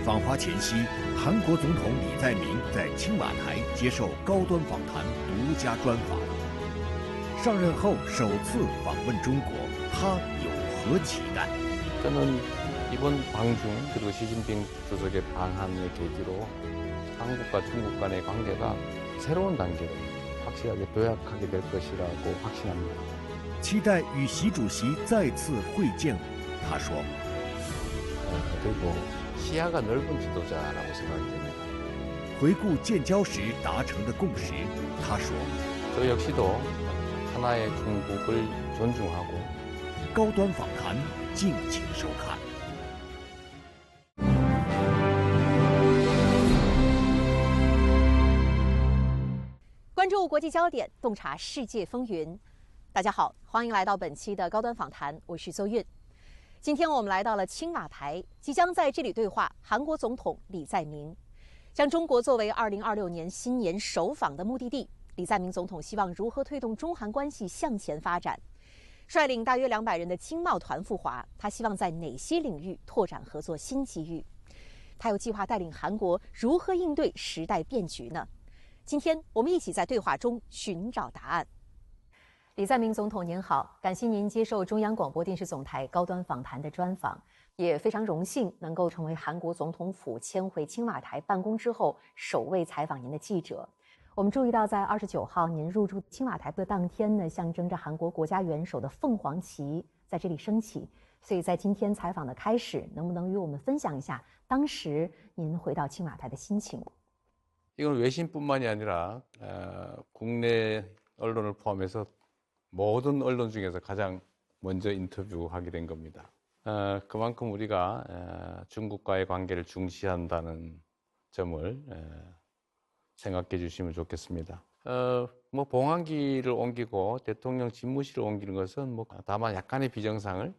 访华前夕，韩国总统李在明在青瓦台接受高端访谈独家专访。上任后首次访问中国，他有何期待？ 저는 이번 방중 그리고 시진핑 주석의 방한을 계기로 한국과 중국 간의 관계가 새로운 단계로 확실하게 도약하게 될 것이라고 확신합니다. 期待与习主席再次会见。他说： 그리고 시야가 넓은 지도자라고 생각이 됩니다. 回顾建交时达成的共识，他说： 저 역시도 하나의 중국을 존중하고 高端访谈，敬请收看。 关注国际焦点，洞察世界风云。大家好，欢迎来到本期的高端访谈，我是邹韵。今天我们来到了青瓦台，即将在这里对话韩国总统李在明。将中国作为2026年新年首访的目的地，李在明总统希望如何推动中韩关系向前发展？率领大约200人的经贸团赴华，他希望在哪些领域拓展合作新机遇？他又计划带领韩国如何应对时代变局呢？今天我们一起在对话中寻找答案。李在明总统您好，感谢您接受中央广播电视总台高端访谈的专访，也非常荣幸能够成为韩国总统府迁回青瓦台办公之后首位采访您的记者。我们注意到，在29号您入驻青瓦台的当天呢，象征着韩国国家元首的凤凰旗在这里升起。所以在今天采访的开始，能不能与我们分享一下当时您回到青瓦台的心情？ 이건 외신뿐만이 아니라 국내 언론을 포함해서 모든 언론 중에서 가장 먼저 인터뷰하게 된 겁니다. 그만큼 우리가 중국과의 관계를 중시한다는 점을 생각해 주시면 좋겠습니다. 뭐 봉안기를 옮기고 대통령 집무실을 옮기는 것은 뭐 다만 약간의 비정상을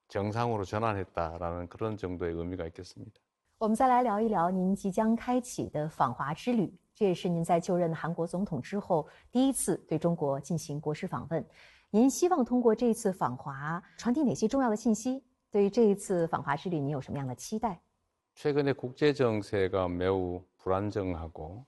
정상으로 전환했다라는 그런 정도의 의미가 있겠습니다. 我们再来聊一聊您即将开启的访华之旅，这也是您在就任韩国总统之后第一次对中国进行国事访问。您希望通过这次访华传递哪些重要的信息？对于这一次访华之旅，您有什么样的期待？ 최근에 국제 정세가 매우 불안정하고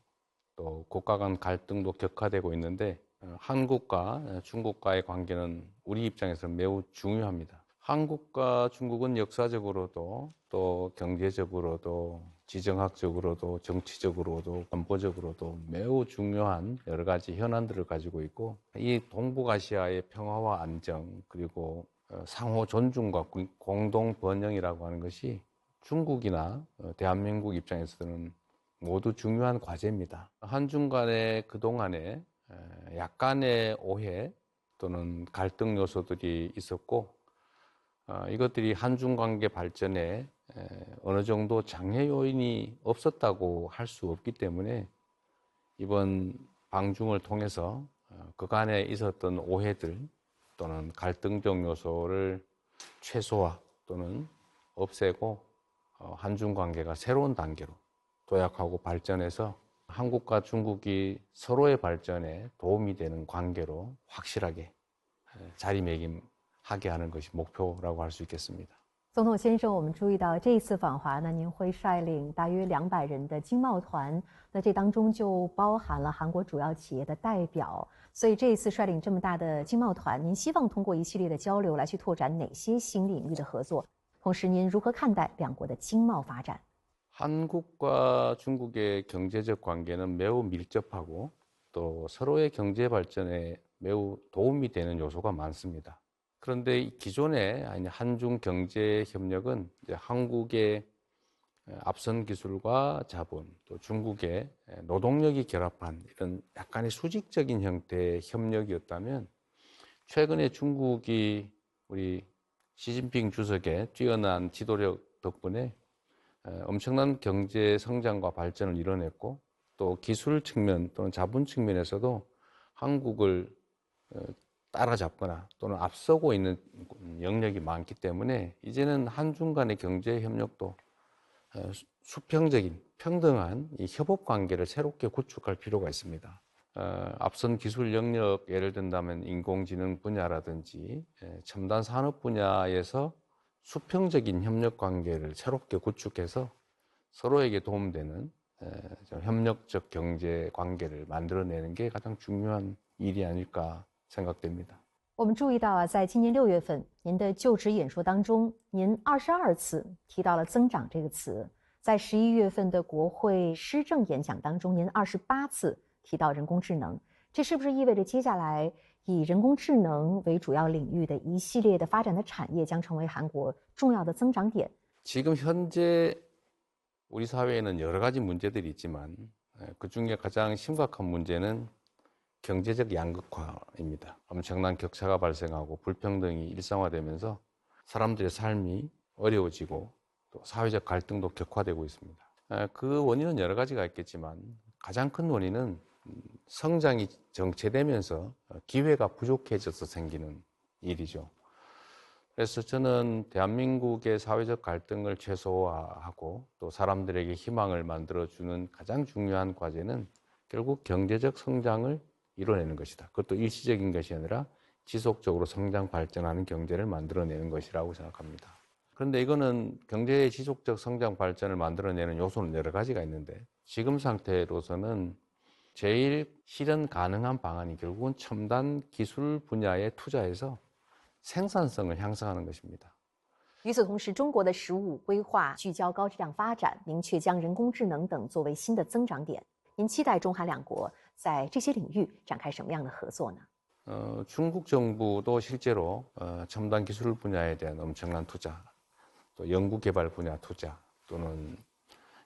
또 국가 간 갈등도 격화되고 있는데 한국과 중국과의 관계는 우리 입장에서 매우 중요합니다. 한국과 중국은 역사적으로도 또 경제적으로도 지정학적으로도 정치적으로도 안보적으로도 매우 중요한 여러 가지 현안들을 가지고 있고 이 동북아시아의 평화와 안정 그리고 상호 존중과 공동 번영이라고 하는 것이 중국이나 대한민국 입장에서는 모두 중요한 과제입니다. 한중 간에 그동안에 약간의 오해 또는 갈등 요소들이 있었고 이것들이 한중 관계 발전에 어느 정도 장애 요인이 없었다고 할 수 없기 때문에 이번 방중을 통해서 그간에 있었던 오해들 또는 갈등적 요소를 최소화 또는 없애고 한중 관계가 새로운 단계로 도약하고 발전해서 한국과 중국이 서로의 발전에 도움이 되는 관계로 확실하게 자리매김하게 하는 것이 목표라고 할 수 있겠습니다. 总统先生，我们注意到这一次访华呢，您会率领大约200人的经贸团，那这当中就包含了韩国主要企业的代表。所以这一次率领这么大的经贸团，您希望通过一系列的交流来去拓展哪些新领域的合作？同时，您如何看待两国的经贸发展？ 한국과 중국의 경제적 관계는 매우 밀접하고 또 서로의 경제 발전에 매우 도움이 되는 요소가 많습니다. 그런데 기존의 한중 경제 협력은 이제 한국의 앞선 기술과 자본, 또 중국의 노동력이 결합한 이런 약간의 수직적인 형태의 협력이었다면 최근에 중국이 우리 시진핑 주석의 뛰어난 지도력 덕분에 엄청난 경제 성장과 발전을 이뤄냈고 또 기술 측면 또는 자본 측면에서도 한국을 따라잡거나 또는 앞서고 있는 영역이 많기 때문에 이제는 한중 간의 경제 협력도 수평적인 평등한 이 협업 관계를 새롭게 구축할 필요가 있습니다. 앞선 기술 영역 예를 든다면 인공지능 분야라든지 첨단 산업 분야에서 수평적인 협력 관계를 새롭게 구축해서 서로에게 도움되는 좀 협력적 경제 관계를 만들어내는 게 가장 중요한 일이 아닐까 생각됩니다. 我们注意到啊，在今年6月份，您的就职演说当中，您22次提到了增长这个词；在11月份的国会施政演讲当中，您28次提到人工智能。这是不是意味着接下来以人工智能为主要领域的一系列的发展的产业将成为韩国重要的增长点？ 지금 현재 우리 사회에는 여러 가지 문제들이 있지만 그중에 가장 심각한 문제는 경제적 양극화입니다. 엄청난 격차가 발생하고 불평등이 일상화되면서 사람들의 삶이 어려워지고 또 사회적 갈등도 격화되고 있습니다. 그 원인은 여러 가지가 있겠지만 가장 큰 원인은 성장이 정체되면서 기회가 부족해져서 생기는 일이죠. 그래서 저는 대한민국의 사회적 갈등을 최소화하고 또 사람들에게 희망을 만들어주는 가장 중요한 과제는 결국 경제적 성장을 이뤄내는 것이다. 그것도 일시적인 것이 아니라 지속적으로 성장 발전하는 경제를 만들어내는 것이라고 생각합니다. 그런데 이거는 경제의 지속적 성장 발전을 만들어내는 요소는 여러 가지가 있는데 지금 상태로서는 제일 실현 가능한 방안이 결국은 첨단 기술 분야에 투자해서 생산성을 향상하는 것입니다. 与此同时，中国的15规划聚焦高质量发展，明确将人工智能等作为新的增长点。您期待中韩两国在这些领域展开什么样的合作呢？ 중국 정부도 실제로 첨단 기술 분야에 대한 엄청난 투자, 또 연구개발 분야 투자 또는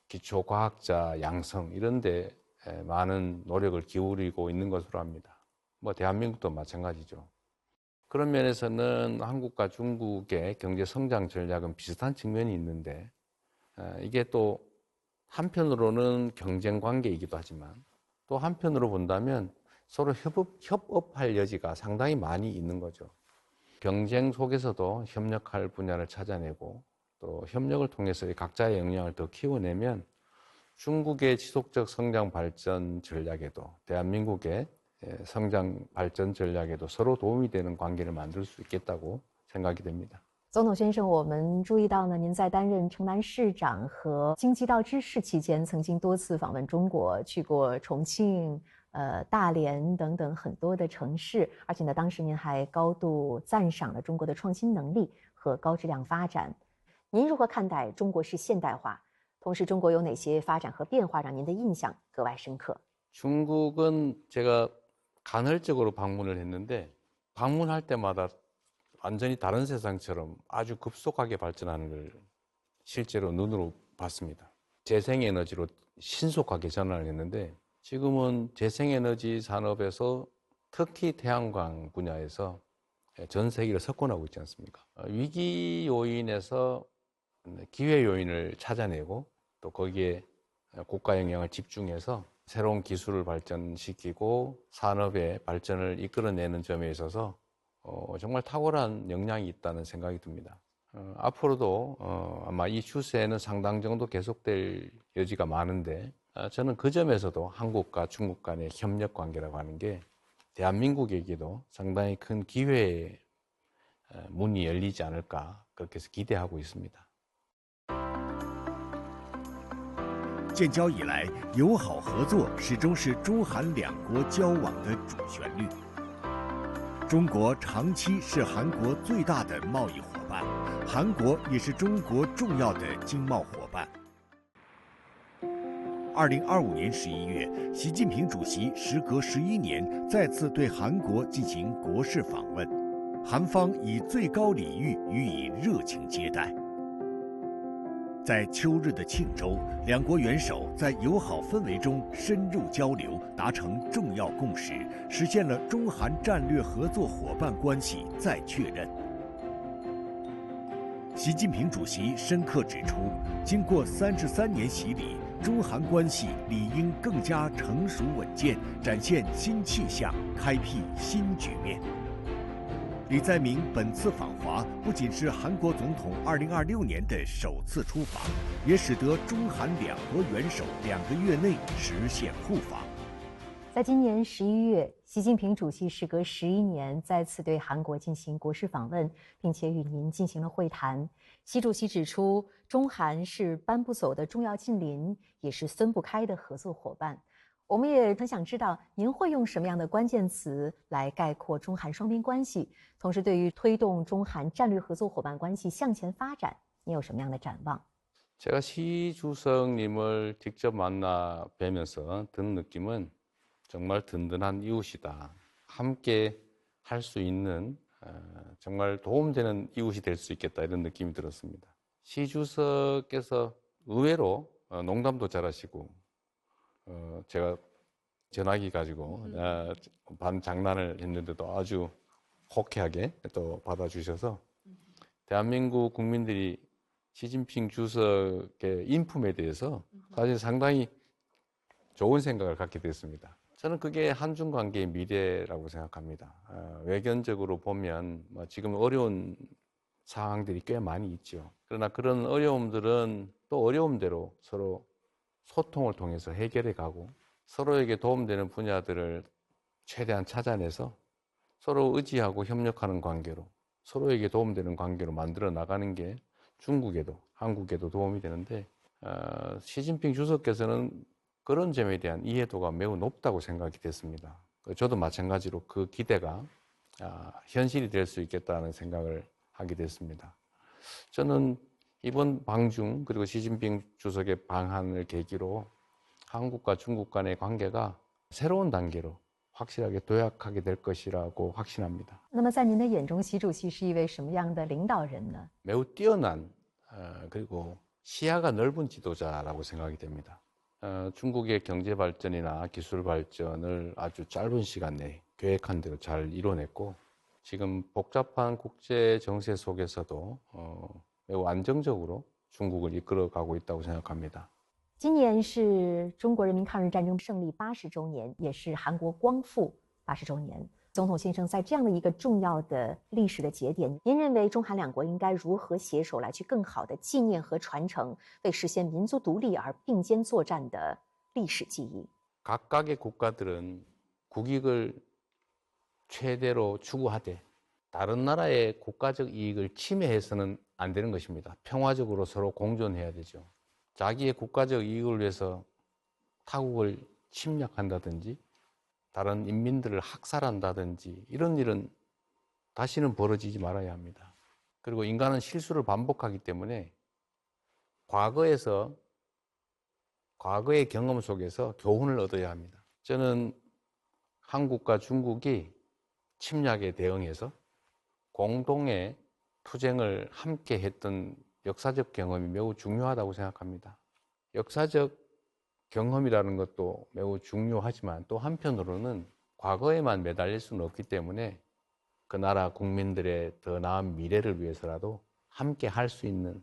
기초과학자 양성 이런 데 많은 노력을 기울이고 있는 것으로 합니다. 뭐 대한민국도 마찬가지죠. 그런 면에서는 한국과 중국의 경제 성장 전략은 비슷한 측면이 있는데 이게 또 한편으로는 경쟁 관계이기도 하지만 또 한편으로 본다면 서로 협업할 여지가 상당히 많이 있는 거죠. 경쟁 속에서도 협력할 분야를 찾아내고 또 협력을 통해서 각자의 역량을 더 키워내면 중국의 지속적 성장 발전 전략에도 대한민국의 성장 발전 전략에도 서로 도움이 되는 관계를 만들 수 있겠다고 생각이 됩니다. 总统先生，我们注意到呢，您在担任城南市长和京畿道知事期间，曾经多次访问中国，去过重庆、大连等等很多的城市，而且呢，当时您还高度赞赏了中国的创新能力和高质量发展。您如何看待中国式现代化？同时，中国有哪些发展和变化让您的印象格外深刻？ 중국은 제가 간헐적으로 방문을 했는데 방문할 때마다 완전히 다른 세상처럼 아주 급속하게 발전하는 걸 실제로 눈으로 봤습니다. 재생에너지로 신속하게 전환을 했는데 지금은 재생에너지 산업에서 특히 태양광 분야에서 전 세계를 석권하고 있지 않습니까? 위기 요인에서 기회 요인을 찾아내고 또 거기에 고가 영향을 집중해서 새로운 기술을 발전시키고 산업의 발전을 이끌어내는 점에 있어서 정말 탁월한 역량이 있다는 생각이 듭니다. 앞으로도 아마 이 추세는 상당 정도 계속될 여지가 많은데 저는 그 점에서도 한국과 중국 간의 협력 관계라고 하는 게 대한민국에게도 상당히 큰 기회의 문이 열리지 않을까 그렇게 해서 기대하고 있습니다. 建交以来，友好合作始终是中韩两国交往的主旋律。中国长期是韩国最大的贸易伙伴，韩国也是中国重要的经贸伙伴。2025年11月，习近平主席时隔11年再次对韩国进行国事访问，韩方以最高礼遇予以热情接待。 在秋日的庆州，两国元首在友好氛围中深入交流，达成重要共识，实现了中韩战略合作伙伴关系再确认。习近平主席深刻指出，经过33年洗礼，中韩关系理应更加成熟稳健，展现新气象，开辟新局面。 李在明本次访华不仅是韩国总统2026年的首次出访，也使得中韩两国元首2个月内实现互访。在今年11月，习近平主席时隔11年再次对韩国进行国事访问，并且与您进行了会谈。习主席指出，中韩是搬不走的重要近邻，也是分不开的合作伙伴。我们也很想知道，您会用什么样的关键词来概括中韩双边关系？同时，对于推动中韩战略合作伙伴关系向前发展，您有什么样的展望？ 제가 시 주석님을 직접 만나 뵈면서 든 느낌은 정말 든든한 이웃이다. 함께 할 수 있는 정말 도움되는 이웃이 될 수 있겠다 이런 느낌이 들었습니다. 시 주석께서 의외로 농담도 잘하시고 제가 전화기 가지고 반 장난을 했는데도 아주 호쾌하게 또 받아주셔서 대한민국 국민들이 시진핑 주석의 인품에 대해서 사실 상당히 좋은 생각을 갖게 됐습니다. 저는 그게 한중 관계의 미래라고 생각합니다. 외견적으로 보면 지금 어려운 상황들이 꽤 많이 있죠. 그러나 그런 어려움들은 또 어려움대로 서로 소통을 통해서 해결해 가고 서로에게 도움되는 분야들을 최대한 찾아내서 서로 의지하고 협력하는 관계로 서로에게 도움되는 관계로 만들어 나가는 게 중국에도 한국에도 도움이 되는데 시진핑 주석께서는 그런 점에 대한 이해도가 매우 높다고 생각이 됐습니다. 저도 마찬가지로 그 기대가 현실이 될 수 있겠다는 생각을 하게 됐습니다. 저는 이번 방중 그리고 시진핑 주석의 방한을 계기로 한국과 중국 간의 관계가 새로운 단계로 확실하게 도약하게 될 것이라고 확신합니다. 那么在您的眼中，习主席是一位什么样的领导人呢？ 매우 뛰어난 그리고 시야가 넓은 지도자라고 생각이 됩니다. 중국의 경제 발전이나 기술 발전을 아주 짧은 시간 내에 계획한 대로 잘 이뤄냈고 지금 복잡한 국제 정세 속에서도 매우 안정적으로 중국을 이끌어가고 있다고 생각합니다. 今年是中国人民抗日战争胜利80周年，也是韩国光复80周年。总统先生在这样的一个重要的历史的节点，您认为中韩两国应该如何携手来去更好的纪念和传承为实现民族独立而并肩作战的历史记忆？ 각각의 국가들은 국익을 최대로 추구하되 다른 나라의 국가적 이익을 침해해서는 안 되는 것입니다. 평화적으로 서로 공존해야 되죠. 자기의 국가적 이익을 위해서 타국을 침략한다든지 다른 인민들을 학살한다든지 이런 일은 다시는 벌어지지 말아야 합니다. 그리고 인간은 실수를 반복하기 때문에 과거의 경험 속에서 교훈을 얻어야 합니다. 저는 한국과 중국이 침략에 대응해서 공동의 투쟁을 함께 했던 역사적 경험이 매우 중요하다고 생각합니다. 역사적 경험이라는 것도 매우 중요하지만 또 한편으로는 과거에만 매달릴 수는 없기 때문에 그 나라 국민들의 더 나은 미래를 위해서라도 함께 할 수 있는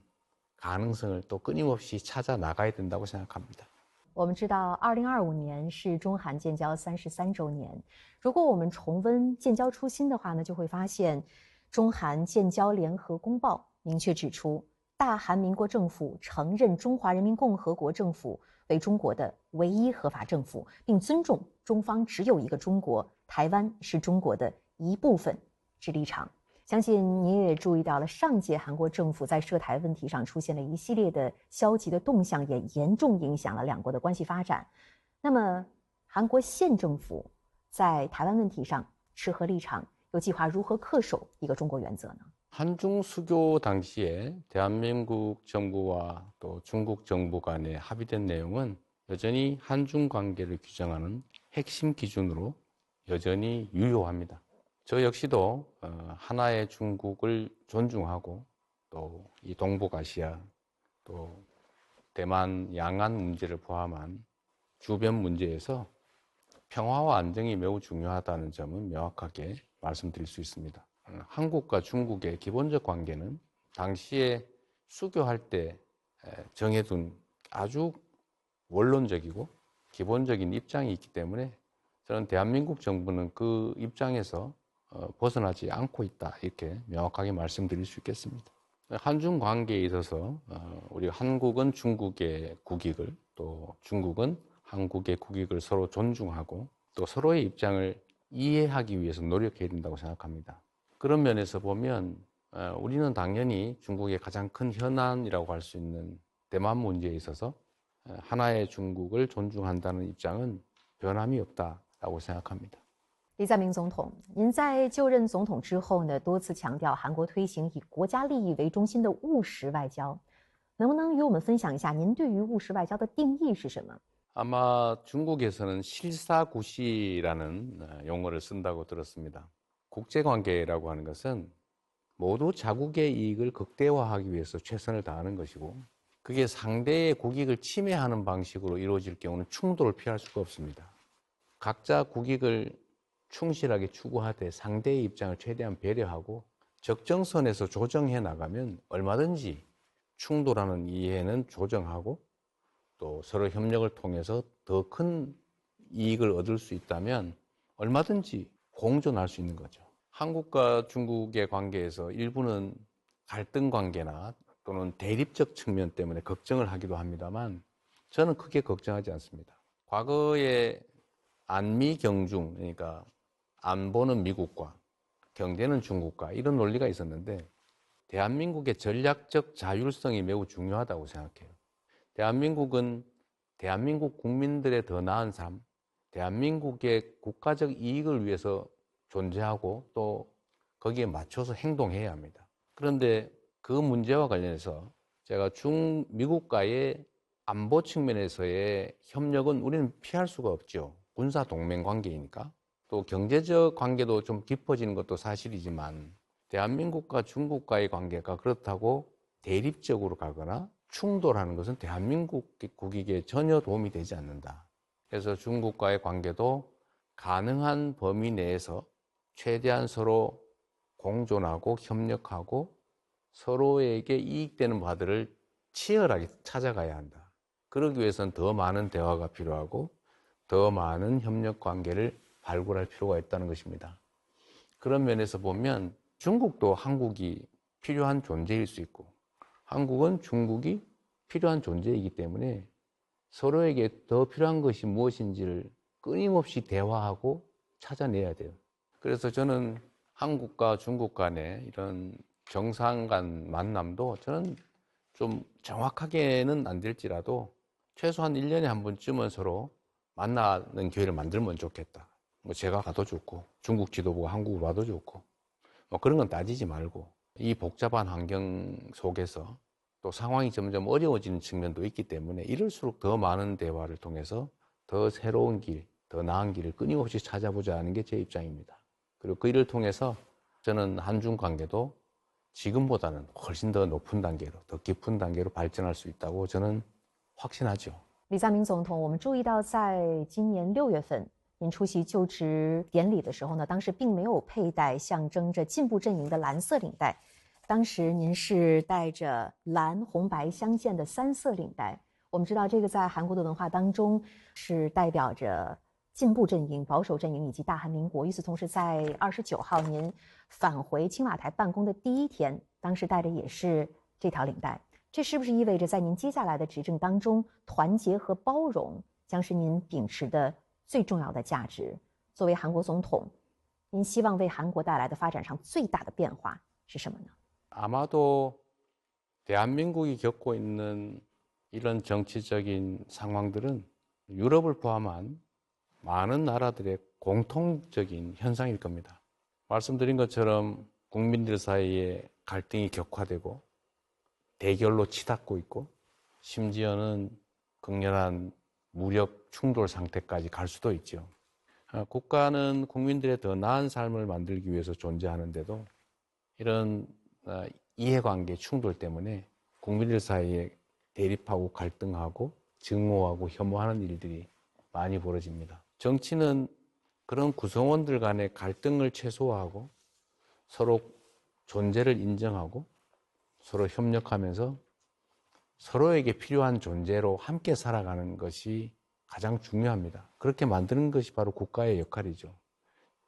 가능성을 또 끊임없이 찾아 나가야 된다고 생각합니다. 我们知道，2025年是中韩建交33周年。如果我们重温建交初心的话呢，就会发现，中韩建交联合公报明确指出，大韩民国政府承认中华人民共和国政府为中国的唯一合法政府，并尊重中方只有一个中国，台湾是中国的一部分之立场。相信您也注意到了，上届韩国政府在涉台问题上出现了一系列的消极的动向，也严重影响了两国的关系发展。那么，韩国现政府在台湾问题上持何立场？又计划如何恪守一个中国原则呢？ 한중 수교 당시에 대한민국 정부와 또 중국 정부 간에 합의된 내용은 여전히 한중 관계를 규정하는 핵심 기준으로 여전히 유효합니다. 저 역시도 하나의 중국을 존중하고 또 이 동북아시아 또 대만 양안 문제를 포함한 주변 문제에서 평화와 안정이 매우 중요하다는 점은 명확하게 말씀드릴 수 있습니다. 한국과 중국의 기본적 관계는 당시에 수교할 때 정해둔 아주 원론적이고 기본적인 입장이 있기 때문에 저는 대한민국 정부는 그 입장에서 벗어나지 않고 있다 이렇게 명확하게 말씀드릴 수 있겠습니다. 한중 관계에 있어서 우리 한국은 중국의 국익을 또 중국은 한국의 국익을 서로 존중하고 또 서로의 입장을 이해하기 위해서 노력해야 된다고 생각합니다. 그런 면에서 보면 우리는 당연히 중국의 가장 큰 현안이라고 할 수 있는 대만 문제에 있어서 하나의 중국을 존중한다는 입장은 변함이 없다라고 생각합니다. 李在明总统，您在就任总统之后呢，多次强调韩国推行以国家利益为中心的务实外交，能不能与我们分享一下您对于务实外交的定义是什么？ 아마 중국에서는 실사구시라는 용어를 쓴다고 들었습니다. 국제관계라고 하는 것은 모두 자국의 이익을 극대화하기 위해서 최선을 다하는 것이고 그게 상대의 국익을 침해하는 방식으로 이루어질 경우는 충돌을 피할 수가 없습니다. 각자 국익을 충실하게 추구하되 상대의 입장을 최대한 배려하고 적정선에서 조정해 나가면 얼마든지 충돌하는 이해는 조정하고 또 서로 협력을 통해서 더 큰 이익을 얻을 수 있다면 얼마든지 공존할 수 있는 거죠. 한국과 중국의 관계에서 일부는 갈등 관계나 또는 대립적 측면 때문에 걱정을 하기도 합니다만 저는 크게 걱정하지 않습니다. 과거에 안미 경중, 그러니까 안보는 미국과 경제는 중국과 이런 논리가 있었는데 대한민국의 전략적 자율성이 매우 중요하다고 생각해요. 대한민국은 대한민국 국민들의 더 나은 삶, 대한민국의 국가적 이익을 위해서 존재하고 또 거기에 맞춰서 행동해야 합니다. 그런데 그 문제와 관련해서 제가 미국과의 안보 측면에서의 협력은 우리는 피할 수가 없죠. 군사 동맹 관계이니까. 또 경제적 관계도 좀 깊어지는 것도 사실이지만 대한민국과 중국과의 관계가 그렇다고 대립적으로 가거나 충돌하는 것은 대한민국 국익에 전혀 도움이 되지 않는다. 그래서 중국과의 관계도 가능한 범위 내에서 최대한 서로 공존하고 협력하고 서로에게 이익되는 바들을 치열하게 찾아가야 한다. 그러기 위해서는 더 많은 대화가 필요하고 더 많은 협력 관계를 발굴할 필요가 있다는 것입니다. 그런 면에서 보면 중국도 한국이 필요한 존재일 수 있고 한국은 중국이 필요한 존재이기 때문에 서로에게 더 필요한 것이 무엇인지를 끊임없이 대화하고 찾아내야 돼요. 그래서 저는 한국과 중국 간의 이런 정상 간 만남도 저는 좀 정확하게는 안 될지라도 최소한 1년에 한 번쯤은 서로 만나는 기회를 만들면 좋겠다. 뭐 제가 가도 좋고 중국 지도부가 한국으로 와도 좋고 뭐 그런 건 따지지 말고 이 복잡한 환경 속에서 또 상황이 점점 어려워지는 측면도 있기 때문에 이럴수록 더 많은 대화를 통해서 더 새로운 길, 더 나은 길을 끊임없이 찾아보자 하는 게 제 입장입니다. 그리고 그 일을 통해서 저는 한중 관계도 지금보다는 훨씬 더 높은 단계로, 더 깊은 단계로 발전할 수 있다고 저는 확신하죠. 李在明总统，我们注意到，在今年6月份，您出席就职典礼的时候呢，当时并没有佩戴象征着进步阵营的蓝色领带，当时您是戴着蓝红白相间的3色领带。我们知道，这个在韩国的文化当中是代表着进步阵营、保守阵营以及大韩民国。与此同时，在29号您返回青瓦台办公的第一天，当时戴的也是这条领带。这是不是意味着在您接下来的执政当中，团结和包容将是您秉持的最重要的价值？作为韩国总统，您希望为韩国带来的发展上最大的变化是什么呢？ 아마도 대한민국이 겪고 있는 이런 정치적인 상황들은 유럽을 포함한 많은 나라들의 공통적인 현상일 겁니다. 말씀드린 것처럼 국민들 사이에 갈등이 격화되고 대결로 치닫고 있고 심지어는 극렬한 무력 충돌 상태까지 갈 수도 있죠. 국가는 국민들의 더 나은 삶을 만들기 위해서 존재하는데도 이런 이해관계 충돌 때문에 국민들 사이에 대립하고 갈등하고 증오하고 혐오하는 일들이 많이 벌어집니다. 정치는 그런 구성원들 간의 갈등을 최소화하고 서로 존재를 인정하고 서로 협력하면서 서로에게 필요한 존재로 함께 살아가는 것이 가장 중요합니다. 그렇게 만드는 것이 바로 국가의 역할이죠.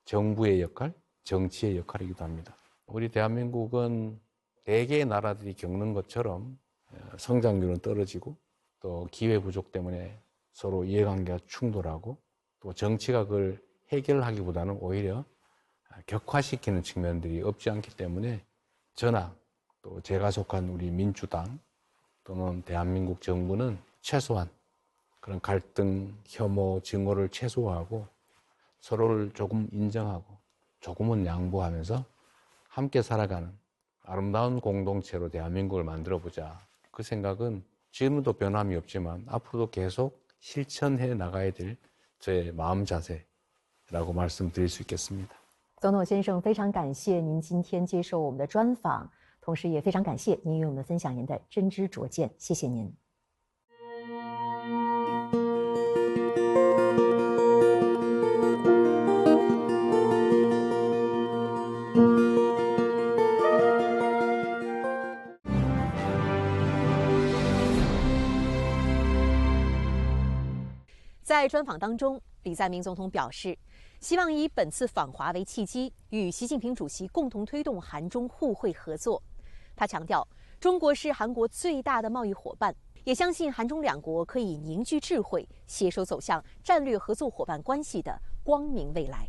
정부의 역할, 정치의 역할이기도 합니다. 우리 대한민국은 대개의 나라들이 겪는 것처럼 성장률은 떨어지고 또 기회 부족 때문에 서로 이해관계가 충돌하고 또 정치가 그걸 해결하기보다는 오히려 격화시키는 측면들이 없지 않기 때문에 저나 또 제가 속한 우리 민주당 또는 대한민국 정부는 최소한 그런 갈등, 혐오, 증오를 최소화하고 서로를 조금 인정하고 조금은 양보하면서 함께 살아가는 아름다운 공동체로 대한민국을 만들어보자. 그 생각은 지금도 변함이 없지만 앞으로도 계속 실천해 나가야 될 저의 마음 자세라고 말씀드릴 수 있겠습니다. 总统先生，非常感谢您今天接受我们的专访，同时也非常感谢您与我们分享您的真知灼见，谢谢您。在专访当中，李在明总统表示，希望以本次访华为契机，与习近平主席共同推动韩中互惠合作。他强调，中国是韩国最大的贸易伙伴，也相信韩中两国可以凝聚智慧，携手走向战略合作伙伴关系的光明未来。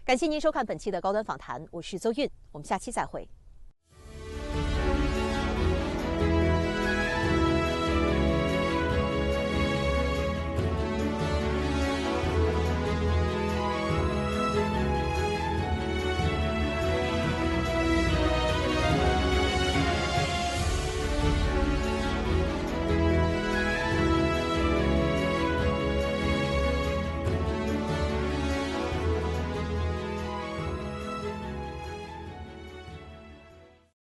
感谢您收看本期的高端访谈，我是邹韵，我们下期再会。